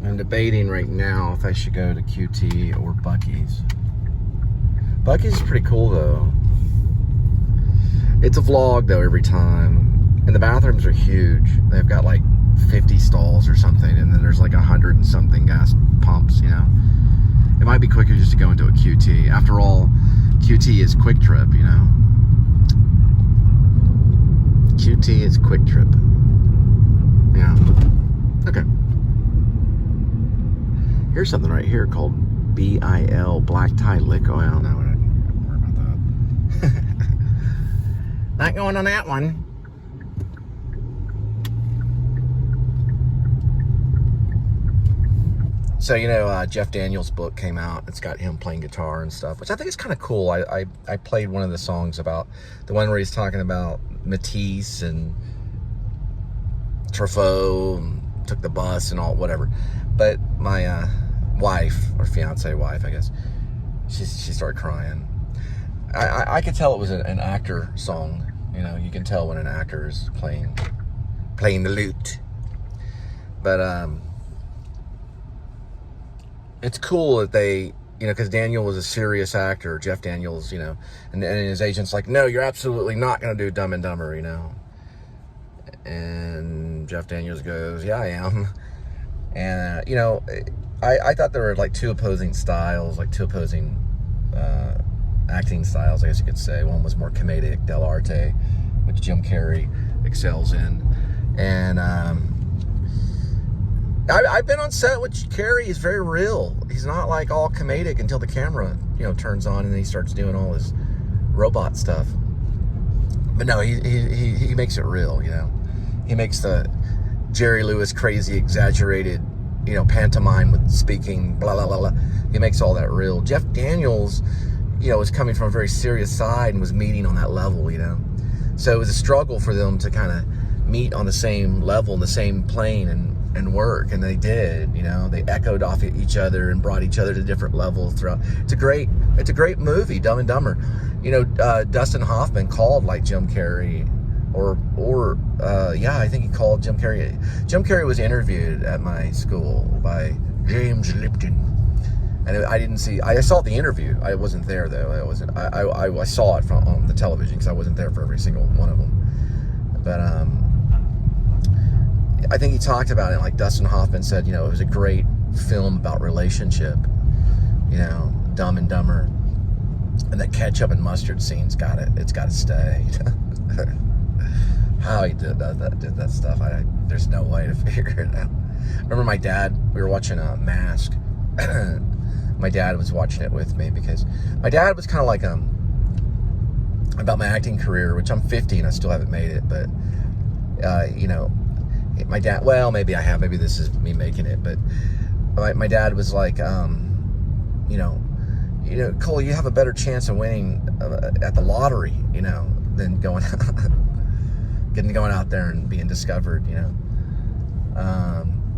I'm debating right now if I should go to QT or Buc-ee's. Buc-ee's is pretty cool though. It's a vlog though every time. And the bathrooms are huge. They've got like 50 stalls or something, and then there's like 100 and something gas pumps, you know. It might be quicker just to go into a QT. After all, QT is Quick Trip, you know. QT is Quick Trip. Yeah. Okay. Here's something right here called BIL, Black Tie Lick Oil. No, we're not worry about that. Not going on that one. So, you know, Jeff Daniels' book came out. It's got him playing guitar and stuff, which I think is kind of cool. I played one of the songs about, the one where he's talking about Matisse and Truffaut, and took the bus and all, whatever. But my wife, or fiance wife, I guess, she started crying. I could tell it was an actor song. You know, you can tell when an actor is playing the lute. But, it's cool that they, you know, because Daniel was a serious actor, Jeff Daniels, you know, and his agent's like, no, you're absolutely not going to do Dumb and Dumber, you know. And Jeff Daniels goes, yeah, I am. And, you know, I thought there were like two opposing styles, like two opposing acting styles, I guess you could say. One was more comedic, del arte, which Jim Carrey excels in. And, I've been on set with Carrey. He's very real. He's not like all comedic until the camera, you know, turns on and then he starts doing all his robot stuff. But no, he makes it real, you know. He makes the Jerry Lewis crazy, exaggerated, you know, pantomime with speaking, blah, blah, blah, blah. He makes all that real. Jeff Daniels, you know, was coming from a very serious side and was meeting on that level, you know. So it was a struggle for them to kind of meet on the same level, in the same plane, and work, and they did, you know. They echoed off each other and brought each other to different levels throughout. It's a great movie, Dumb and Dumber. You know, Dustin Hoffman called like Jim Carrey, yeah, I think he called Jim Carrey. Jim Carrey was interviewed at my school by James Lipton, and I saw the interview. I wasn't there though. I saw it on the television because I wasn't there for every single one of them. But I think he talked about it, like Dustin Hoffman said, you know, it was a great film about relationship, you know, Dumb and Dumber. And that ketchup and mustard scene's it's got to stay. How he did that stuff, there's no way to figure it out. Remember my dad, we were watching Mask. My dad was watching it with me because my dad was kind of like, about my acting career, which I'm 50 and I still haven't made it, but, you know, my dad, well, maybe I have, maybe this is me making it, but my dad was like, you know, Cole, you have a better chance of winning at the lottery, you know, than going out there and being discovered, you know.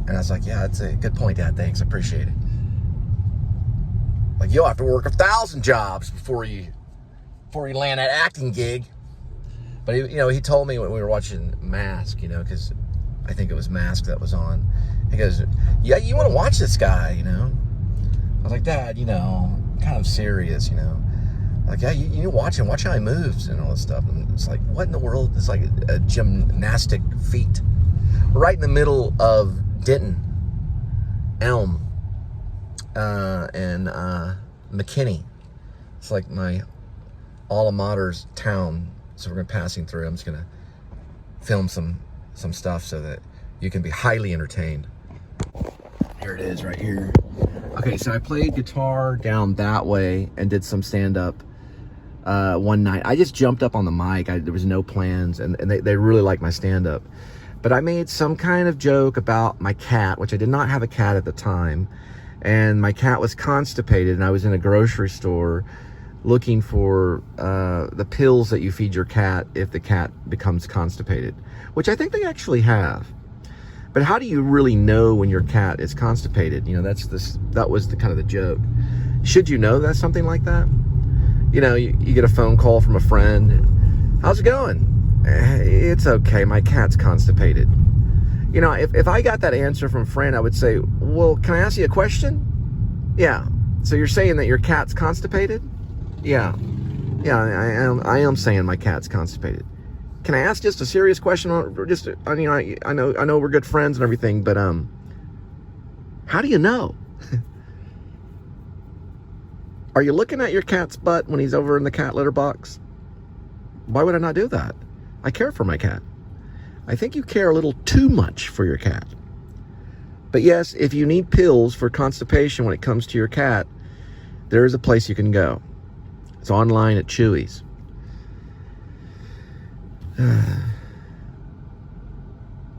And I was like, yeah, that's a good point, Dad. Thanks, I appreciate it. Like, you'll have to work 1,000 jobs before you land that acting gig. But you know, he told me when we were watching Mask, you know, because I think it was Mask that was on. He goes, yeah, you want to watch this guy, you know? I was like, Dad, you know, kind of serious, you know? Like, yeah, you watch him, watch how he moves and all this stuff. And it's like, what in the world? It's like a gymnastic feat. Right in the middle of Denton, Elm, and McKinney. It's like my alma mater's town. So we're going to be passing through. I'm just going to film some stuff so that you can be highly entertained. Here it is right here. Okay, so I played guitar down that way and did some stand-up one night. I just jumped up on the mic. There was no plans, and they really liked my stand-up. But I made some kind of joke about my cat, which I did not have a cat at the time, and my cat was constipated, and I was in a grocery store looking for the pills that you feed your cat if the cat becomes constipated, which I think they actually have. But how do you really know when your cat is constipated? You know, that was the kind of the joke. Should you know that something like that? You know, you get a phone call from a friend. How's it going? It's okay. My cat's constipated. You know, if I got that answer from Fran, I would say, well, can I ask you a question? Yeah. So you're saying that your cat's constipated? Yeah. Yeah, I am saying my cat's constipated. Can I ask just a serious question? Just, I know we're good friends and everything, but how do you know? Are you looking at your cat's butt when he's over in the cat litter box? Why would I not do that? I care for my cat. I think you care a little too much for your cat. But yes, if you need pills for constipation when it comes to your cat, there is a place you can go. It's online at Chewy's.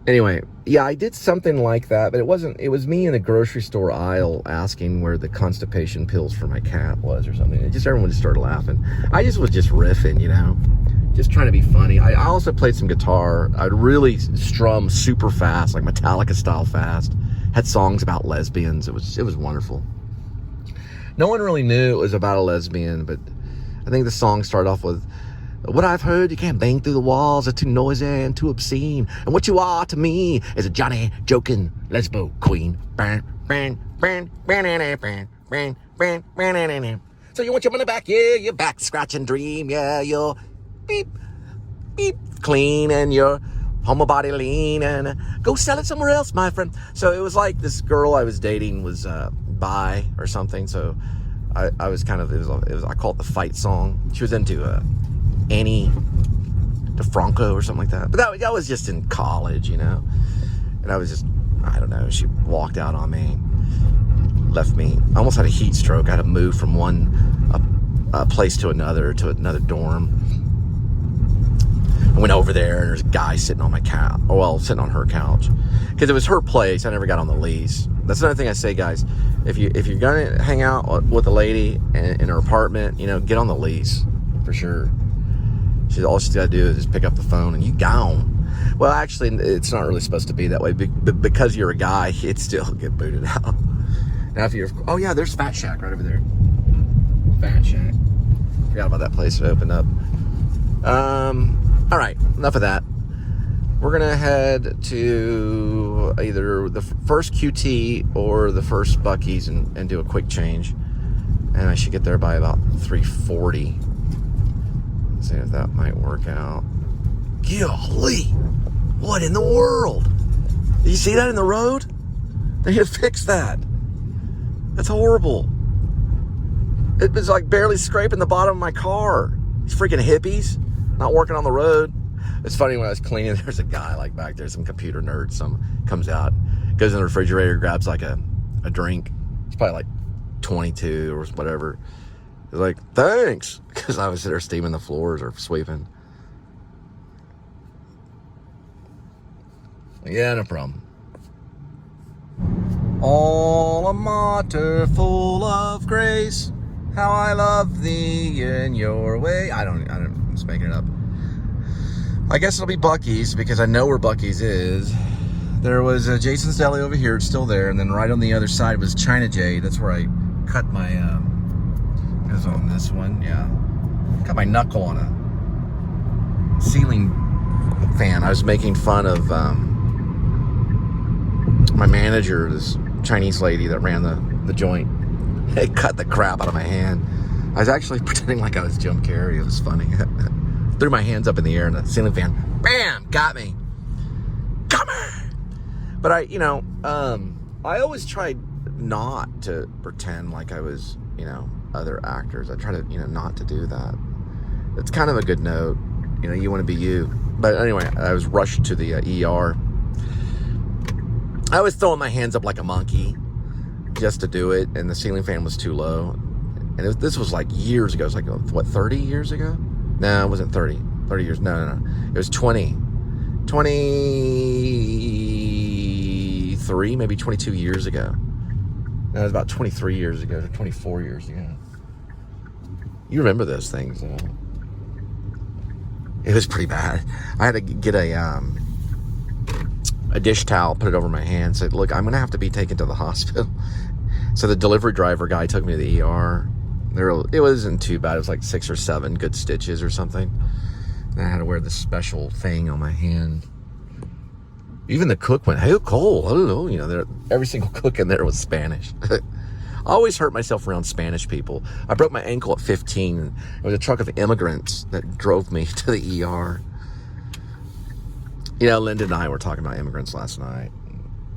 Anyway, yeah, I did something like that, but it was me in the grocery store aisle asking where the constipation pills for my cat was or something. Everyone just started laughing. I just was riffing, you know, just trying to be funny. I also played some guitar. I'd really strum super fast, like Metallica style fast. Had songs about lesbians. It was wonderful. No one really knew it was about a lesbian, but I think the song started off with, what I've heard, you can't bang through the walls, are too noisy and too obscene. And what you are to me is a Johnny joking lesbo queen. So you want your money back? Yeah, your back scratching dream. Yeah, you're beep, beep, clean and your homo body lean and go sell it somewhere else, my friend. So it was like this girl I was dating was bi or something. So I was kind of, it was I call it the fight song. She was into Annie DeFranco or something like that. But that was just in college, you know. And I was just, I don't know, she walked out on me, left me. I almost had a heat stroke. I had to move from one place to another dorm. I went over there and there's a guy sitting on my couch, sitting on her couch. Because it was her place, I never got on the lease. That's another thing I say, guys. If you're gonna hang out with a lady in her apartment, you know, get on the lease, for sure. All she's got to do is just pick up the phone and you gone. Well, actually, it's not really supposed to be that way. But because you're a guy, you'd still get booted out. Now, if you're... Oh, yeah, there's Fat Shack right over there. Fat Shack. Forgot about that place that opened up. All right, enough of that. We're going to head to either the first QT or the first Buc-ee's and do a quick change. And I should get there by about 3:40. See if that might work out. Golly, what in the world? Did you see that in the road? They had to fix that. That's horrible. It was like barely scraping the bottom of my car. These freaking hippies not working on the road. It's funny, when I was cleaning, there's a guy like back there, some computer nerd, comes out, goes in the refrigerator, grabs like a drink. It's probably like 22 or whatever. He's like, thanks, because I was there steaming the floors or sweeping. Yeah, no problem. Alma mater, full of grace, how I love thee in your way. I'm just making it up. I guess it'll be Buc-ee's, because I know where Buc-ee's is. There was Jason's Deli over here, it's still there, and then right on the other side was China Jade. That's where I cut my... It was on this one, yeah. Got my knuckle on a ceiling fan. I was making fun of my manager, this Chinese lady that ran the joint. It cut the crap out of my hand. I was actually pretending like I was Jim Carrey. It was funny. Threw my hands up in the air and the ceiling fan, bam, got me. Come on! But I always tried not to pretend like I was, other actors. I try to, not to do that. It's kind of a good note. You want to be you. But anyway, I was rushed to the ER. I was throwing my hands up like a monkey just to do it, and the ceiling fan was too low. And this was like years ago. It was like, what, 30 years ago? No, it wasn't 30. 30 years. No. It was 23, maybe 22 years ago. No, it was about 23 years ago, or 24 years ago. You remember those things, It was pretty bad. I had to get a dish towel, put it over my hand, said, look, I'm going to have to be taken to the hospital. So the delivery driver guy took me to the ER. It wasn't too bad. It was like 6 or 7 good stitches or something. And I had to wear this special thing on my hand. Even the cook went, "Hey, Cole, hello." You know, every single cook in there was Spanish. I always hurt myself around Spanish people. I broke my ankle at 15. It was a truck of immigrants that drove me to the ER. You know, Linda and I were talking about immigrants last night.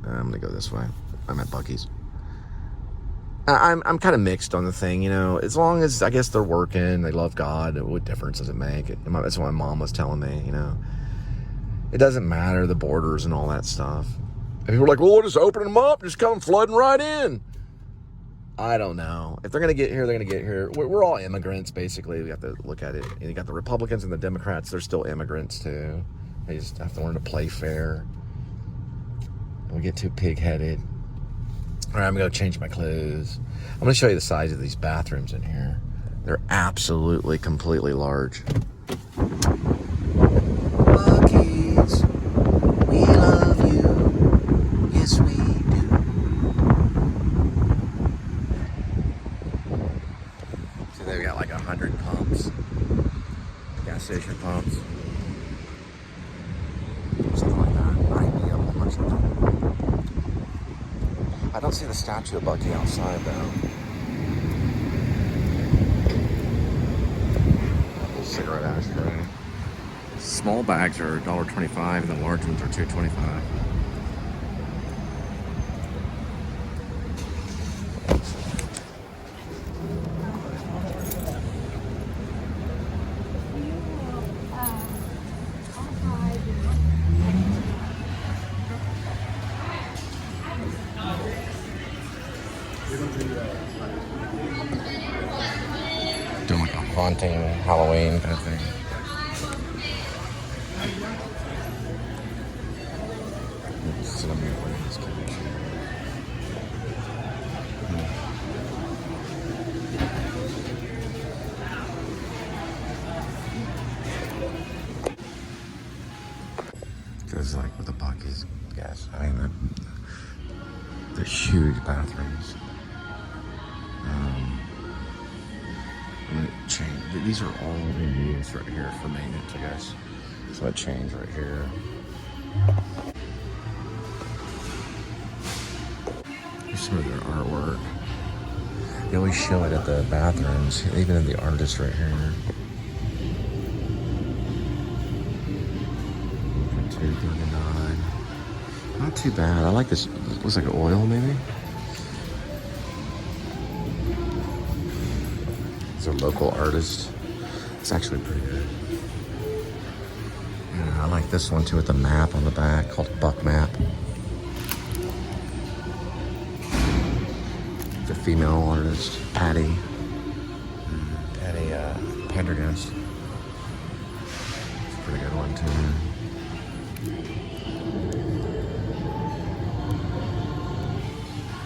I'm gonna go this way. I'm at Buc-ee's. I'm kind of mixed on the thing, you know. As long as, I guess, they're working, they love God, what difference does it make? That's what my mom was telling me, you know. It doesn't matter, the borders and all that stuff. And people are like, well, we'll just open them up, just come flooding right in. I don't know. If they're going to get here, they're going to get here. We're all immigrants, basically. We have to look at it. And you got the Republicans and the Democrats, they're still immigrants, too. They just have to learn to play fair. Don't get too pig-headed. All right, I'm going to change my clothes. I'm going to show you the size of these bathrooms in here. They're absolutely, completely large. Buc-ee's, we love you. Yes, we do. So they've got like 100 pumps. Gas station pumps. Something like that. 90 of them or something. I don't see the statue of Buc-ee outside, though. Cigarette ashtray. Small bags are $1.25 and the large ones are $2.25. Doing like a haunting Halloween kind of thing. Because like with the Buc-ee's, yes, I mean they're huge bathrooms. Change. These are all in use right here for maintenance, I guess. So I change right here. Here's some of their artwork. They always show it at the bathrooms, even in the artist right here. $2.39. Not too bad. I like this. It looks like oil, maybe. It's a local artist. It's actually pretty good. Yeah, I like this one too with the map on the back called Buck Map. The female artist, Patty Pendergast. It's a pretty good one too.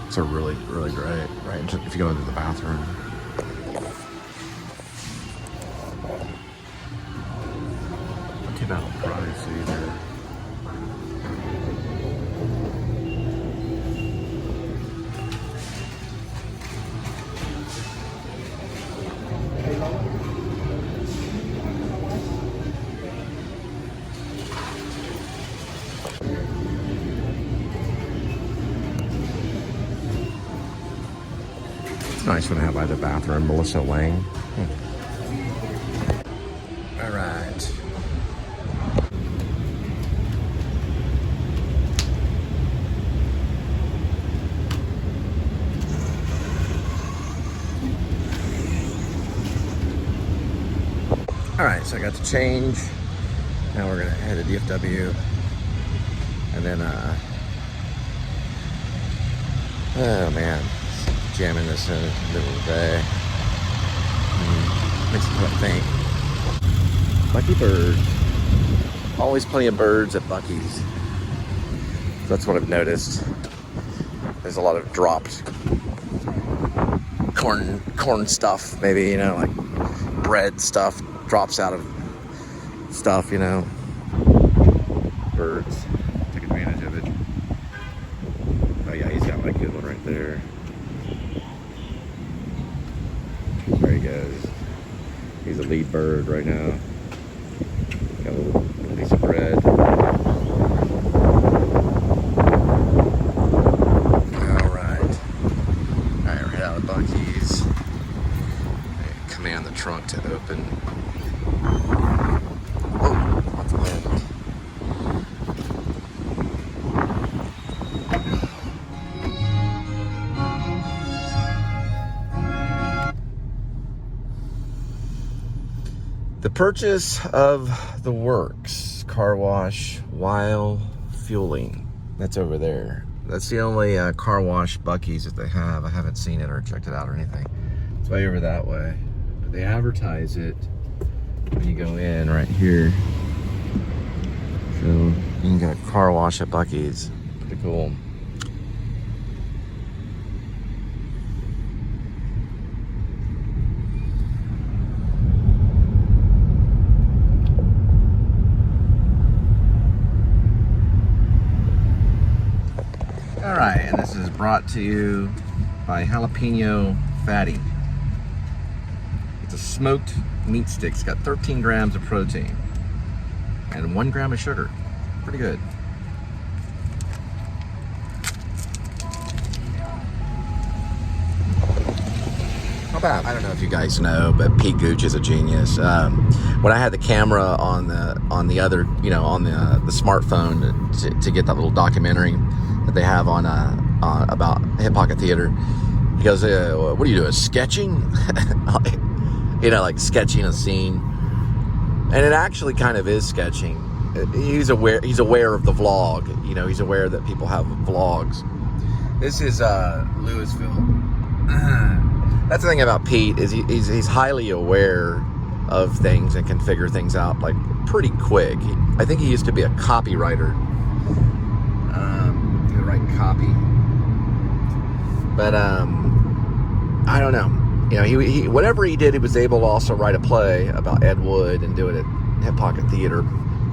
It's a really, really great, right? If you go into the bathroom. Not a price either. It's a nice one to have by the bathroom, Melissa Lang. All right. Alright, so I got to change. Now we're gonna head to DFW. And then oh man, jamming this in the middle of the day. Makes me want to think. Buc-ee birds. Always plenty of birds at Buc-ee's. That's what I've noticed. There's a lot of dropped corn stuff, maybe, you know, like bread stuff drops out of stuff, you know. Birds. Take advantage of it. Oh yeah, he's got like a good one right there. There he goes. He's a lead bird right now. Got a little piece of bread. trunk to open. Whoa, what's that? The purchase of the works, car wash while fueling. That's over there. That's the only car wash Buc-ee's that they have. I haven't seen it or checked it out or anything. It's way over that way. But they advertise it when you go in right here. So you can get a car wash at Buc-ee's. Pretty cool. Alright, and this is brought to you by Jalapeno Fatty. It's a smoked meat stick. It's got 13 grams of protein and 1 gram of sugar. Pretty good. How bad? I don't know if you guys know, but Pete Gooch is a genius. When I had the camera on the other, you know, on the smartphone to get that little documentary that they have on about Hip Pocket Theater, he goes, "What are you doing? Sketching?" You know, like sketching a scene, and it actually kind of is sketching. He's aware of the vlog. You know, he's aware that people have vlogs. This is Louisville. That's the thing about Pete is he's highly aware of things and can figure things out like pretty quick. I think he used to be a copywriter. He would write copy, but I don't know. You know, he whatever he did, he was able to also write a play about Ed Wood and do it at Hip Pocket Theater.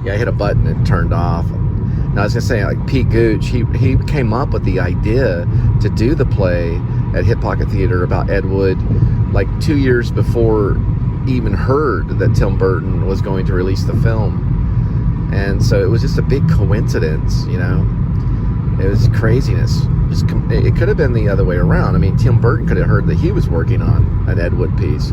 Yeah, I hit a button and it turned off. And I was gonna say, like Pete Gooch, he came up with the idea to do the play at Hip Pocket Theater about Ed Wood like 2 years before he even heard that Tim Burton was going to release the film. And so it was just a big coincidence, you know. It was craziness. It could have been the other way around. I mean, Tim Burton could have heard that he was working on an Ed Wood piece.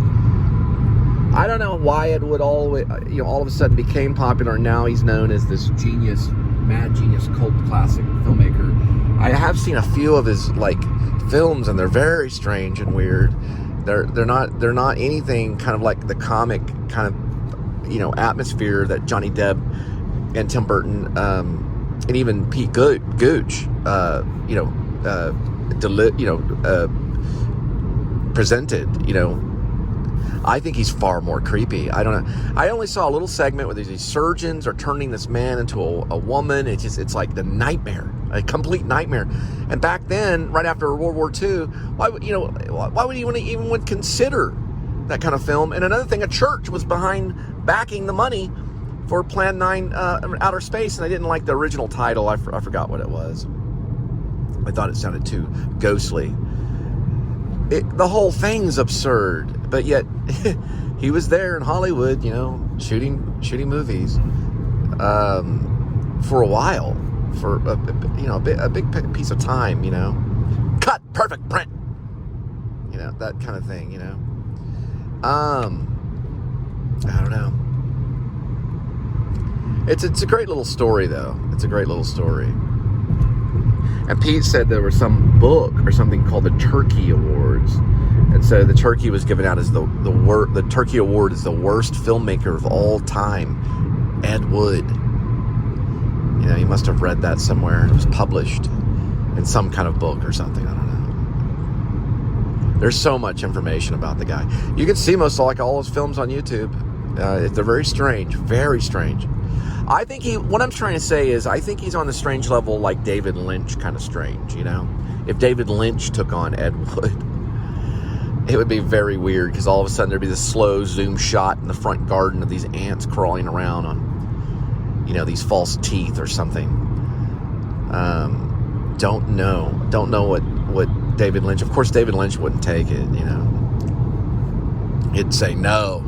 I don't know why Ed Wood all of a sudden became popular. Now he's known as this genius, mad genius, cult classic filmmaker. I have seen a few of his like films, and they're very strange and weird. They're not anything kind of like the comic kind of, you know, atmosphere that Johnny Depp and Tim Burton and even Pete Gooch presented. You know, I think he's far more creepy. I don't know. I only saw a little segment where these surgeons are turning this man into a woman. It's like the nightmare, a complete nightmare. And back then, right after World War II, why would you even consider that kind of film? And another thing, a church was behind backing the money for Plan 9 Outer Space, and I didn't like the original title. I forgot what it was. I thought it sounded too ghostly. The whole thing's absurd, but yet he was there in Hollywood, you know, shooting movies for a while, for a big piece of time, you know. Cut, perfect, print, you know, that kind of thing, you know. I don't know. It's a great little story, though. It's a great little story. And Pete said there was some book or something called the Turkey Awards, and so the turkey was given out as the Turkey Award is the worst filmmaker of all time, Ed Wood. You know, he must have read that somewhere. It was published in some kind of book or something. I don't know. There's so much information about the guy. You can see all his films on YouTube. They're very strange, very strange. I think what I'm trying to say is I think he's on the strange level like David Lynch kind of strange, you know? If David Lynch took on Ed Wood, it would be very weird because all of a sudden there'd be this slow zoom shot in the front garden of these ants crawling around on, you know, these false teeth or something. Don't know what David Lynch, of course David Lynch wouldn't take it, you know? He'd say no.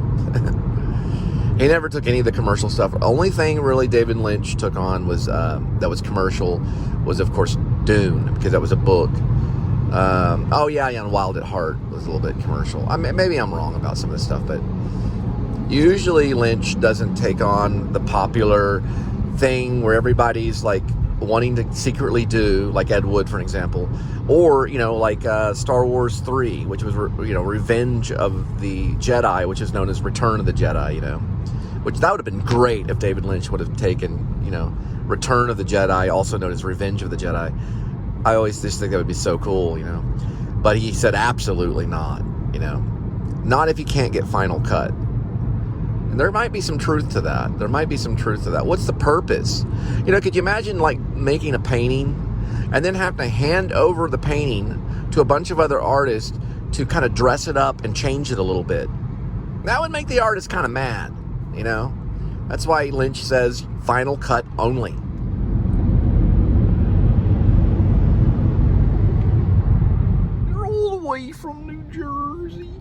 He never took any of the commercial stuff. The only thing really David Lynch took on was that was commercial was, of course, Dune, because that was a book Oh yeah, and Wild at Heart was a little bit commercial. I mean, maybe I'm wrong about some of this stuff, but usually Lynch doesn't take on the popular thing where everybody's like wanting to secretly do, like Ed Wood, for example, or like Star Wars 3, which was Revenge of the Jedi, which is known as Return of the Jedi. Which that would have been great if David Lynch would have taken Return of the Jedi, also known as Revenge of the Jedi. I always just think that would be so cool, But he said absolutely not, Not if you can't get Final Cut. And there might be some truth to that. What's the purpose? Could you imagine like making a painting and then having to hand over the painting to a bunch of other artists to kind of dress it up and change it a little bit? That would make the artist kind of mad, That's why Lynch says Final Cut only. You're all the way from New Jersey.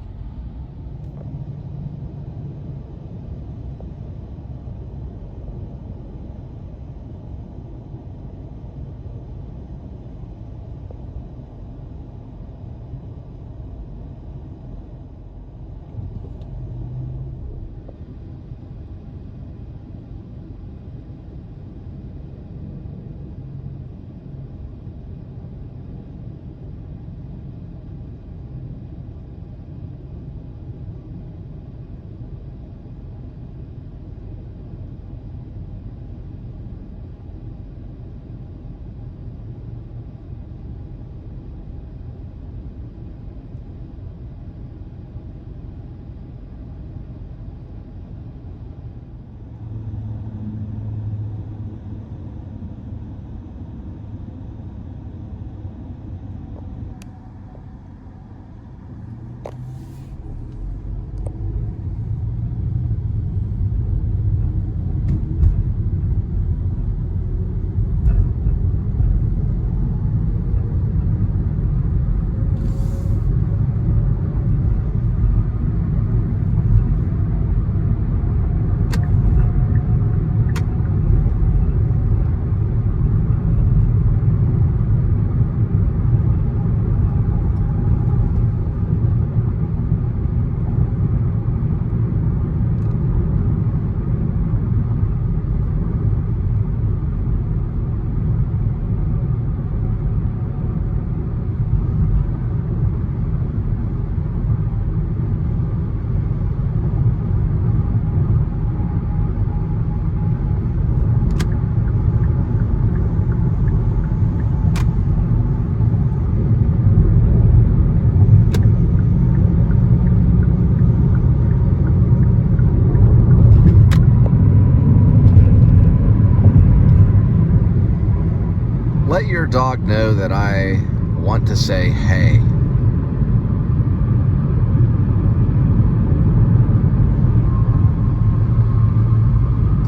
Let your dog know that I want to say hey.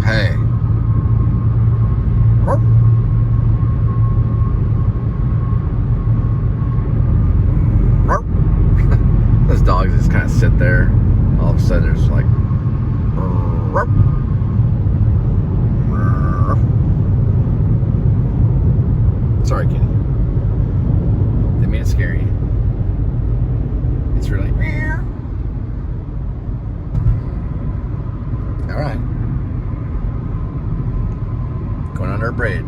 Hey. Those dogs just kind of sit there. All of a sudden there's like sorry, kitty. Didn't mean to scare you. It's really all right. Going under a bridge.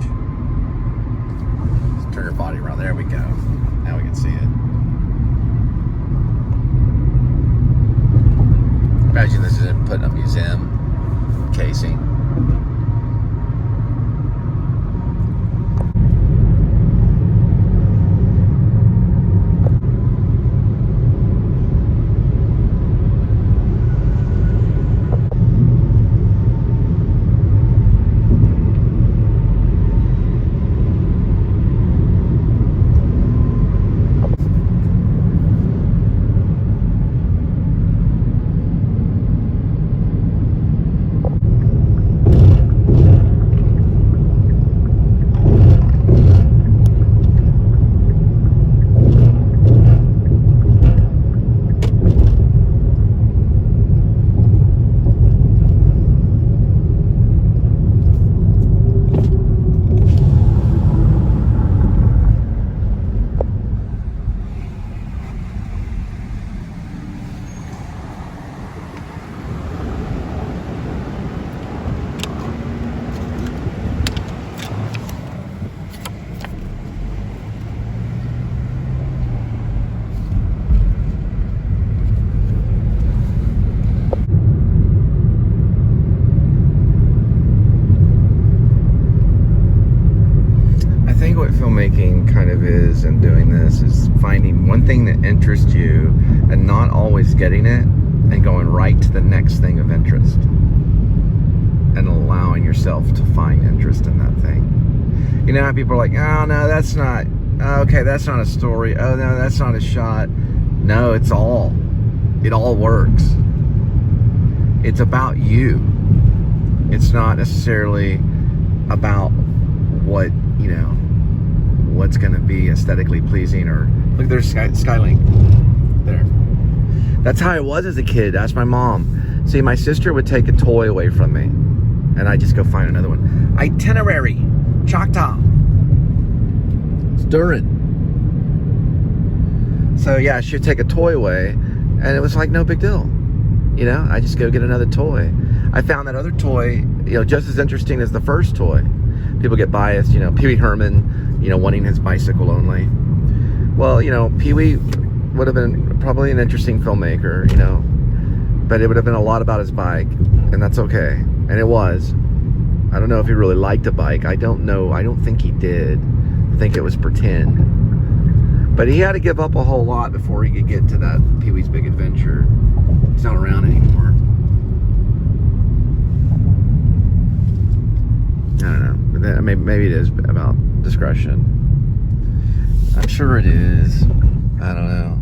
Let's turn her body around. There we go. Now we can see it. Imagine this isn't put in a museum casing. thing that interests you and not always getting it and going right to the next thing of interest and allowing yourself to find interest in that thing. You know how people are like, oh no, that's not, okay, that's not a story. Oh no, that's not a shot. No, it all works. It's about you. It's not necessarily about what, you know, what's going to be aesthetically pleasing. Or look, there's Skylink there. That's how I was as a kid. Ask my mom. See, my sister would take a toy away from me and I'd just go find another one. Itinerary, Choctaw, Stirring. So yeah, she'd take a toy away and it was like no big deal. You know, I just go get another toy. I found that other toy, you know, just as interesting as the first toy. People get biased, you know, Pee Wee Herman, you know, wanting his bicycle only. Well, you know, Pee Wee would have been probably an interesting filmmaker, you know, but it would have been a lot about his bike, and that's okay. And it was. I don't know if he really liked a bike. I don't know. I don't think he did. I think it was pretend. But he had to give up a whole lot before he could get to that Pee Wee's Big Adventure. He's not around anymore. I don't know. Maybe it is about discretion. I'm sure it is. I don't know.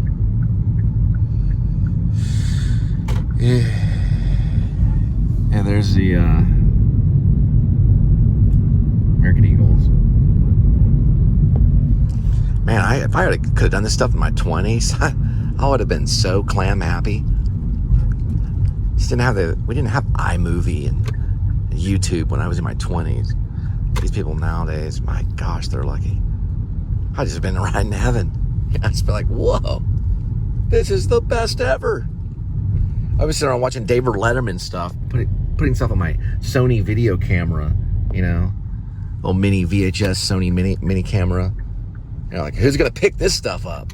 Yeah. And there's the American Eagles. Man, if I could have done this stuff in my 20s, I would have been so clam happy. Just we didn't have iMovie and YouTube when I was in my 20s. These people nowadays, my gosh, they're lucky. I just been right in heaven. I just been like, whoa, this is the best ever. I was sitting around watching David Letterman stuff, putting stuff on my Sony video camera, you know, little mini VHS Sony mini camera. You know, like, who's gonna pick this stuff up?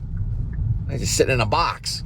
I just sitting in a box.